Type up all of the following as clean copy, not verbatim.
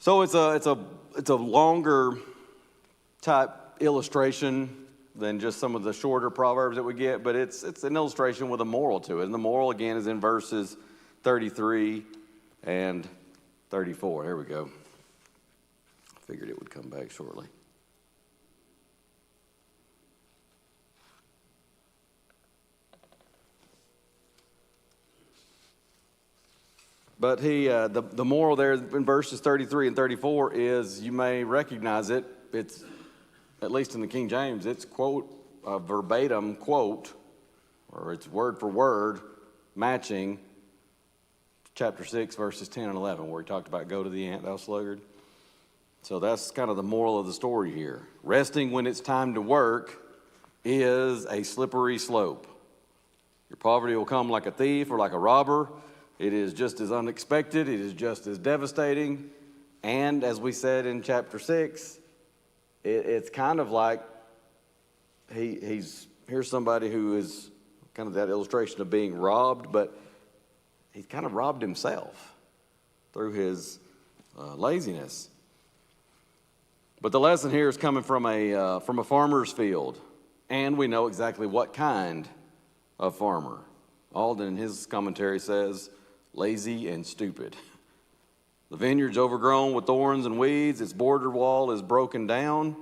So it's a longer type illustration than just some of the shorter proverbs that we get, but it's an illustration with a moral to it. And the moral again is in verses 33 and 34. Here we go. I figured it would come back shortly. But the moral there in verses 33 and 34 is, you may recognize it. It's, at least in the King James, it's quote, a verbatim quote, or it's word for word matching chapter 6, verses 10 and 11, where he talked about go to the ant, thou sluggard. So that's kind of the moral of the story here. Resting when it's time to work is a slippery slope. Your poverty will come like a thief or like a robber. It is just as unexpected. It is just as devastating. And as we said in chapter 6, it's kind of like here's somebody who is kind of that illustration of being robbed, but he's kind of robbed himself through his laziness. But the lesson here is coming from a farmer's field, and we know exactly what kind of farmer. Alden, in his commentary, says, lazy and stupid. The vineyard's overgrown with thorns and weeds. Its border wall is broken down.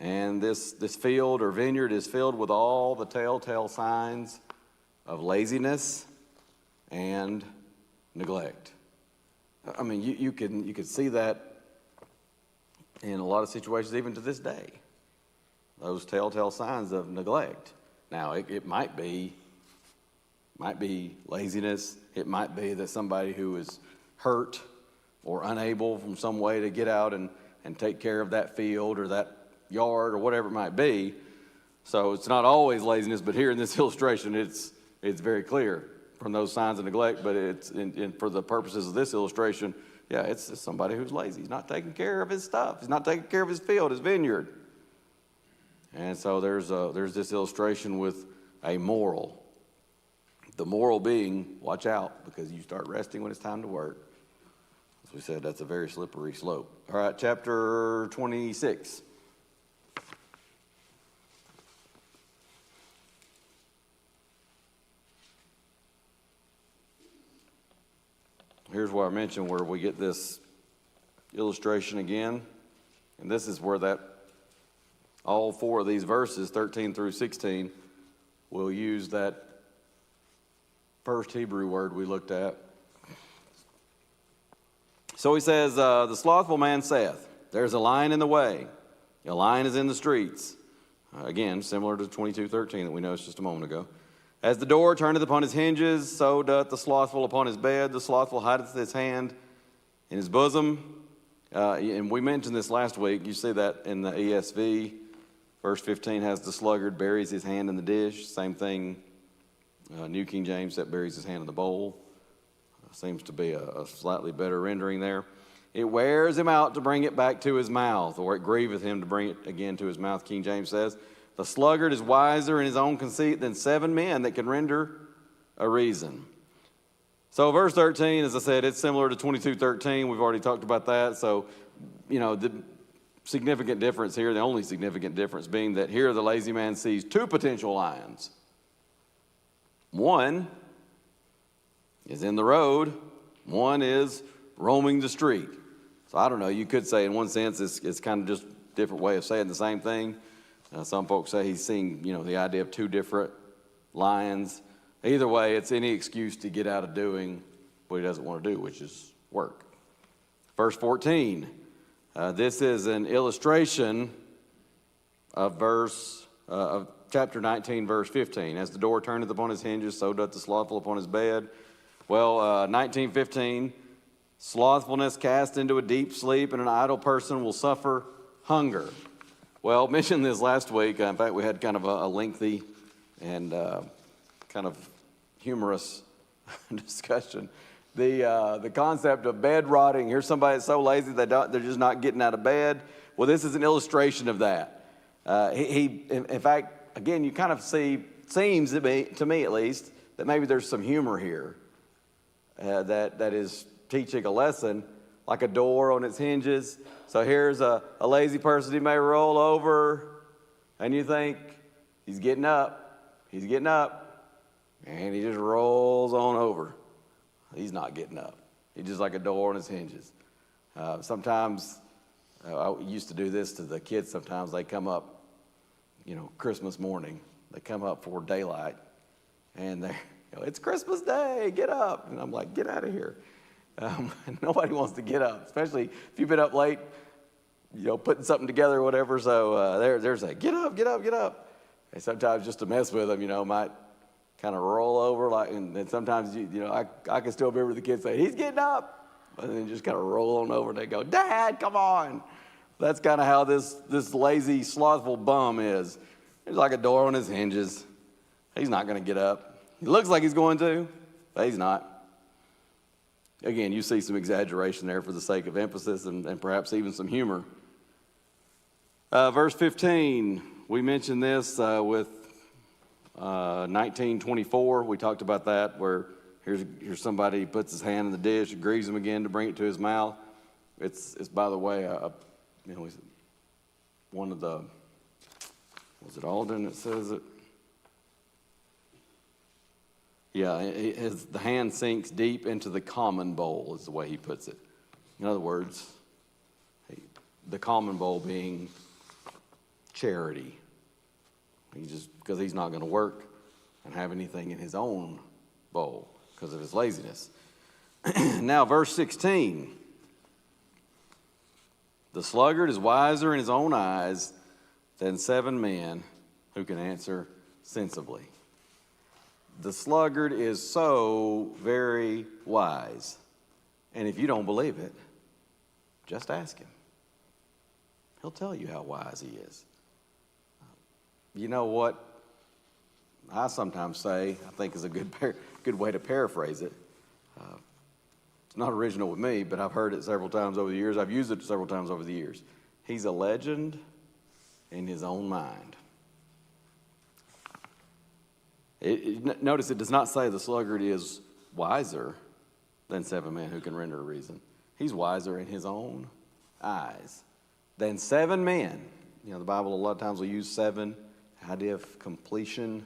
And this field or vineyard is filled with all the telltale signs of laziness and neglect. I mean, you can see that in a lot of situations, even to this day. Those telltale signs of neglect. Now, it might be laziness. It might be that somebody who is hurt or unable from some way to get out and take care of that field or that yard or whatever it might be. So it's not always laziness, but here in this illustration, it's very clear from those signs of neglect. But it's for the purposes of this illustration, yeah, it's somebody who's lazy. He's not taking care of his stuff. He's not taking care of his field, his vineyard. And so there's this illustration with a moral. The moral being, watch out, because you start resting when it's time to work. As we said, that's a very slippery slope. All right, chapter 26. Here's where I mentioned where we get this illustration again. And this is where all four of these verses, 13 through 16, will use that first Hebrew word we looked at. So he says, the slothful man saith, there's a lion in the way. A lion is in the streets. Again, similar to 22:13 that we noticed just a moment ago. As the door turneth upon his hinges, so doth the slothful upon his bed. The slothful hideth his hand in his bosom. And we mentioned this last week. You see that in the ESV. Verse 15 has the sluggard buries his hand in the dish. Same thing, New King James, that buries his hand in the bowl. Seems to be a slightly better rendering there. It wears him out to bring it back to his mouth, or it grieveth him to bring it again to his mouth, King James says. The sluggard is wiser in his own conceit than 7 men that can render a reason. So verse 13, as I said, it's similar to 22:13. We've already talked about that. So, the significant difference here, the only significant difference being that here the lazy man sees 2 potential lions. One is in the road. One is roaming the street. So I don't know, you could say in one sense it's kind of just a different way of saying the same thing. Some folks say he's seeing, the idea of 2 different lions. Either way, it's any excuse to get out of doing what he doesn't want to do, which is work. Verse 14, this is an illustration of chapter 19, verse 15. As the door turneth upon his hinges, so doth the slothful upon his bed. Well, 19:15, slothfulness cast into a deep sleep, and an idle person will suffer hunger. Well, mentioned this last week. In fact, we had kind of a lengthy and kind of humorous discussion. The concept of bed rotting. Here's somebody that's so lazy they're just not getting out of bed. Well, this is an illustration of that. In fact, again, you kind of seems to me at least, that maybe there's some humor here that is teaching a lesson like a door on its hinges. So here's a lazy person. He may roll over, and you think, he's getting up, and he just rolls on over. He's not getting up. He's just like a door on its hinges. Sometimes, I used to do this to the kids sometimes. They come up, Christmas morning. They come up for daylight, and they're, it's Christmas Day, get up. And I'm like, get out of here. Nobody wants to get up, especially if you've been up late, putting something together or whatever. So there's a get up. And sometimes just to mess with them, might kind of roll over, and sometimes, I can still remember the kids say, he's getting up. And then just kind of roll on over, and they go, Dad, come on. That's kind of how this lazy, slothful bum is. He's like a door on his hinges. He's not going to get up. He looks like he's going to, but he's not. Again, you see some exaggeration there for the sake of emphasis and perhaps even some humor. Verse 15, we mentioned this with 19:24. We talked about that, where here's somebody puts his hand in the dish, grieves him again to bring it to his mouth. It's by the way, one of the, was it Alden that says it? Yeah, the hand sinks deep into the common bowl is the way he puts it. In other words, the common bowl being charity. Because he's not going to work and have anything in his own bowl because of his laziness. Now, verse 16. The sluggard is wiser in his own eyes than 7 men who can answer sensibly. The sluggard is so very wise. And if you don't believe it, just ask him. He'll tell you how wise he is. You know what I sometimes say, I think is a good way to paraphrase it. It's not original with me, but I've heard it several times over the years. I've used it several times over the years. He's a legend in his own mind. Notice it does not say the sluggard is wiser than 7 men who can render a reason. He's wiser in his own eyes than 7 men. The Bible a lot of times will use 7, idea of completion.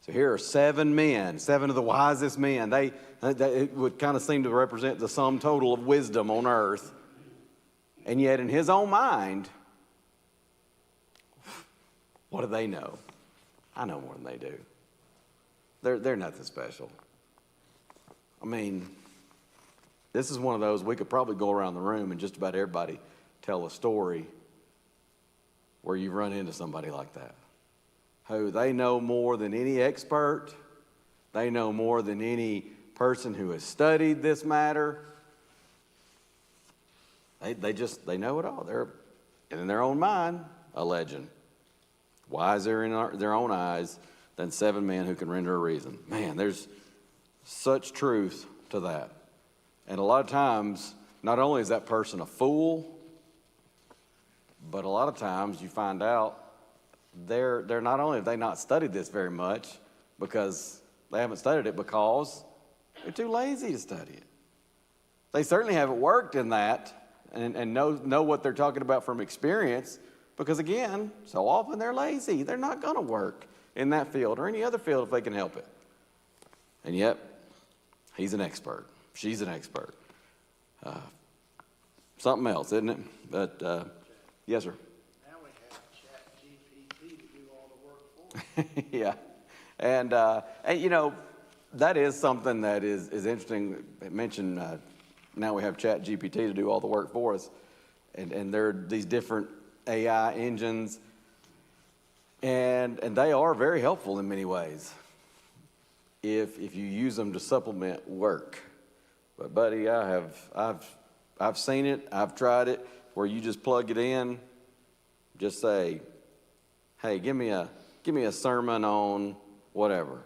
So here are 7 men, 7 of the wisest men. It would kind of seem to represent the sum total of wisdom on earth. And yet in his own mind, what do they know? I know more than they do. They're nothing special. I mean, this is one of those, we could probably go around the room and just about everybody tell a story where you run into somebody like that, who they know more than any expert. They know more than any person who has studied this matter. They know it all. They're, in their own mind, a legend. Wiser in their own eyes than 7 men who can render a reason. Man, there's such truth to that. And a lot of times, not only is that person a fool, but a lot of times you find out they're not only have they not studied this very much, because they haven't studied it because they're too lazy to study it. They certainly haven't worked in that and know what they're talking about from experience, because again, so often they're lazy. They're not going to work in that field or any other field if they can help it. And yet, he's an expert. She's an expert. Something else, isn't it? But, yes, sir. Now we have ChatGPT to do all the work for us. Yeah. And that is something that is interesting. It mentioned now we have ChatGPT to do all the work for us. And there are these different AI engines. And they are very helpful in many ways if you use them to supplement work. But buddy, I've seen it, I've tried it, where you just plug it in, just say, hey, give me a sermon on whatever.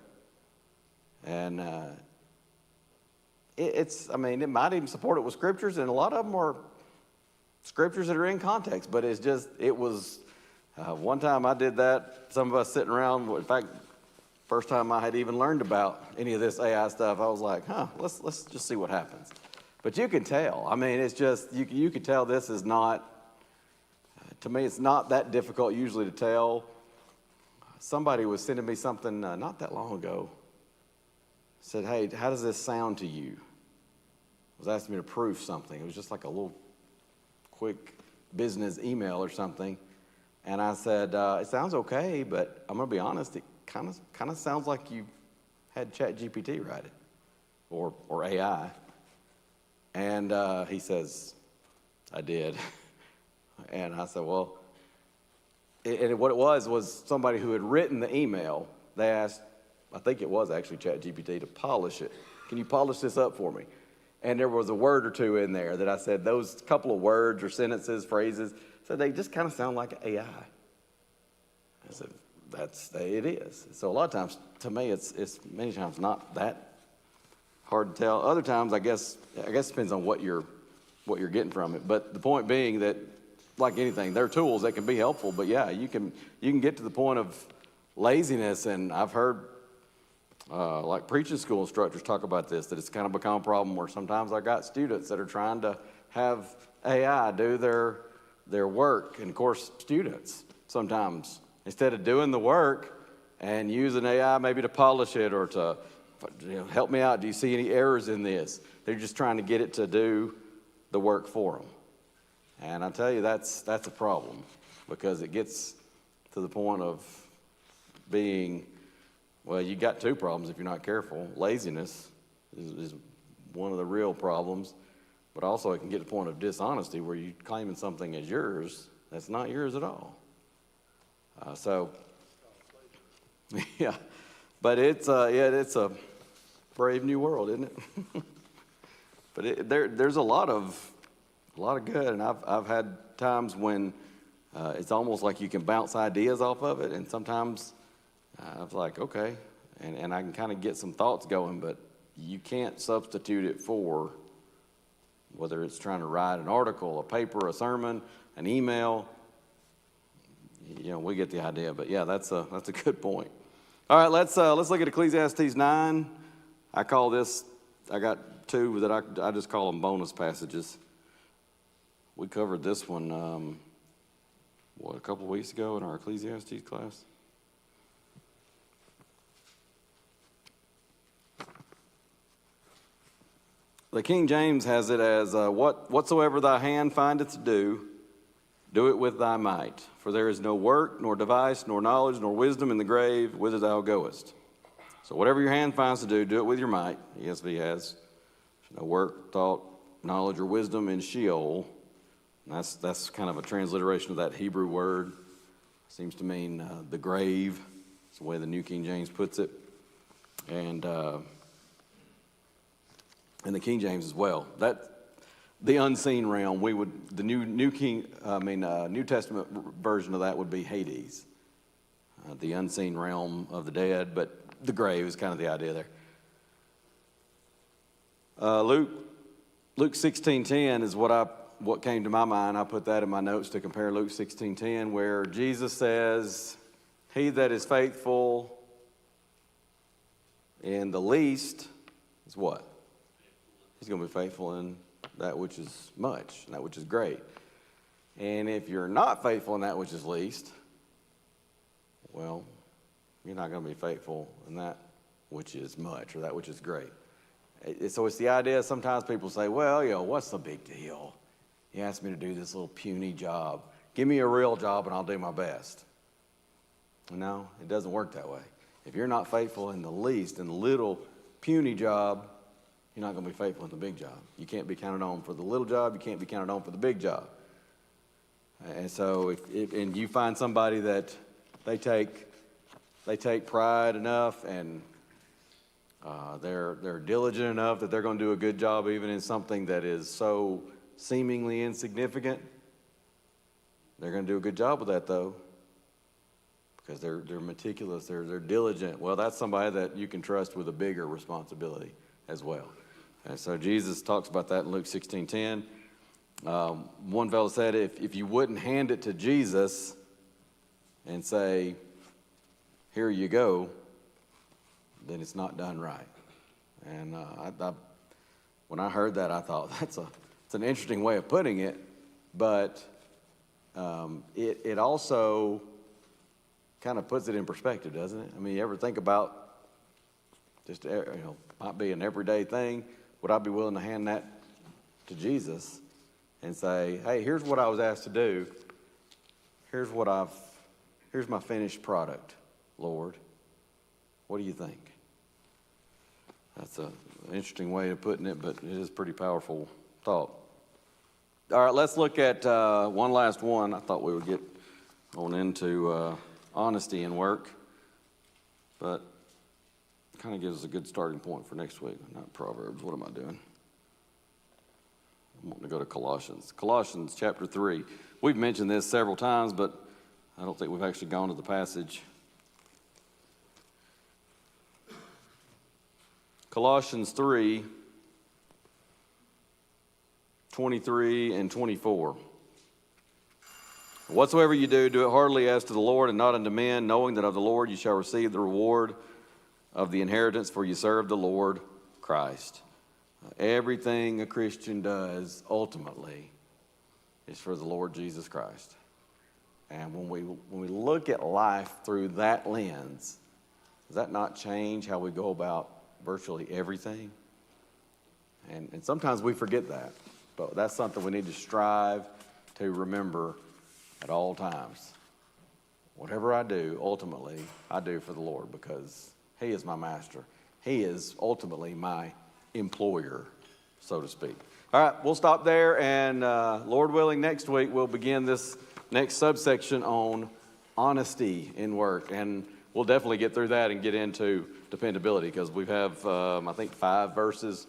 And it might even support it with scriptures, and a lot of them are scriptures that are in context, but one time I did that, some of us sitting around, in fact, first time I had even learned about any of this AI stuff, I was like, let's just see what happens. But you can tell. I mean, it's just, you can tell this is not, to me, it's not that difficult usually to tell. Somebody was sending me something not that long ago. Said, hey, how does this sound to you? Was asking me to proof something. It was just like a little quick business email or something. And I said, it sounds okay, but I'm going to be honest, it kind of sounds like you had ChatGPT write it, or AI. And he says, I did. And I said, well, what it was somebody who had written the email. They asked, I think it was actually ChatGPT, to polish it. Can you polish this up for me? And there was a word or two in there that I said, those couple of words or sentences, phrases, so they just kind of sound like AI. I said, it is. So a lot of times, to me, it's many times not that hard to tell. Other times, I guess it depends on what you're getting from it. But the point being that, like anything, they're tools that can be helpful. But yeah, you can get to the point of laziness, and I've heard like preaching school instructors talk about this, that it's kind of become a problem where sometimes I got students that are trying to have AI do their work. And of course, students sometimes, instead of doing the work and using AI maybe to polish it or to help me out, do you see any errors in this? They're just trying to get it to do the work for them. And I tell you, that's a problem, because it gets to the point of being, well, you got two problems if you're not careful. Laziness is one of the real problems, but also it can get to the point of dishonesty where you're claiming something as yours that's not yours at all. Yeah, but it's a brave new world, isn't it? But there's a lot of good, and I've had times when it's almost like you can bounce ideas off of it, and sometimes I was like, okay, and I can kind of get some thoughts going, but you can't substitute it for, whether it's trying to write an article, a paper, a sermon, an email. We get the idea. But yeah, that's a good point. All right, let's look at Ecclesiastes 9. I got two that I just call them bonus passages. We covered this one, a couple of weeks ago in our Ecclesiastes class. The King James has it as, whatsoever thy hand findeth to do, do it with thy might. For there is no work, nor device, nor knowledge, nor wisdom in the grave, whither thou goest. So whatever your hand finds to do it with your might. ESV has no work, thought, knowledge, or wisdom in Sheol. That's kind of a transliteration of that Hebrew word. Seems to mean the grave. That's the way the New King James puts it. And the King James as well. The unseen realm, the New Testament version of that would be Hades, the unseen realm of the dead, but the grave is kind of the idea there. Luke 16:10 is what came to my mind. I put that in my notes to compare Luke 16:10, where Jesus says, "He that is faithful in the least is what? He's going to be faithful in that which is much, and that which is great. And if you're not faithful in that which is least, well, you're not going to be faithful in that which is much or that which is great." So it's the idea, sometimes people say, well, what's the big deal? He asked me to do this little puny job. Give me a real job and I'll do my best. No, it doesn't work that way. If you're not faithful in the least, in the little puny job, you're not going to be faithful in the big job. You can't be counted on for the little job. You can't be counted on for the big job. And so if you find somebody that they take pride enough and they're diligent enough that they're going to do a good job even in something that is so seemingly insignificant, they're going to do a good job with that, though, because they're meticulous, they're diligent. Well, that's somebody that you can trust with a bigger responsibility as well. And so Jesus talks about that in Luke 16:10. One fellow said, if you wouldn't hand it to Jesus and say, here you go, then it's not done right. And when I heard that, I thought, it's an interesting way of putting it, but it also kind of puts it in perspective, doesn't it? I mean, you ever think about just, might be an everyday thing. Would I be willing to hand that to Jesus and say, hey, here's what I was asked to do. Here's my finished product, Lord. What do you think? That's an interesting way of putting it, but it is a pretty powerful thought. All right, let's look at one last one. I thought we would get on into honesty in work, but it kind of gives us a good starting point for next week. Not Proverbs. What am I doing? I'm wanting to go to Colossians. Colossians chapter 3. We've mentioned this several times, but I don't think we've actually gone to the passage. Colossians 3, 23 and 24. Whatsoever you do, do it heartily as to the Lord and not unto men, knowing that of the Lord you shall receive the reward of the inheritance, for you serve the Lord Christ. Everything a Christian does ultimately is for the Lord Jesus Christ. And when we look at life through that lens, does that not change how we go about virtually everything? And sometimes we forget that, but that's something we need to strive to remember at all times. Whatever I do, ultimately, I do for the Lord because He is my master. He is ultimately my employer, so to speak. All right, we'll stop there, and Lord willing, next week we'll begin this next subsection on honesty in work, and we'll definitely get through that and get into dependability because we have, I think, 5 verses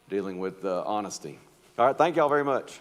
dealing with honesty. All right, thank y'all very much.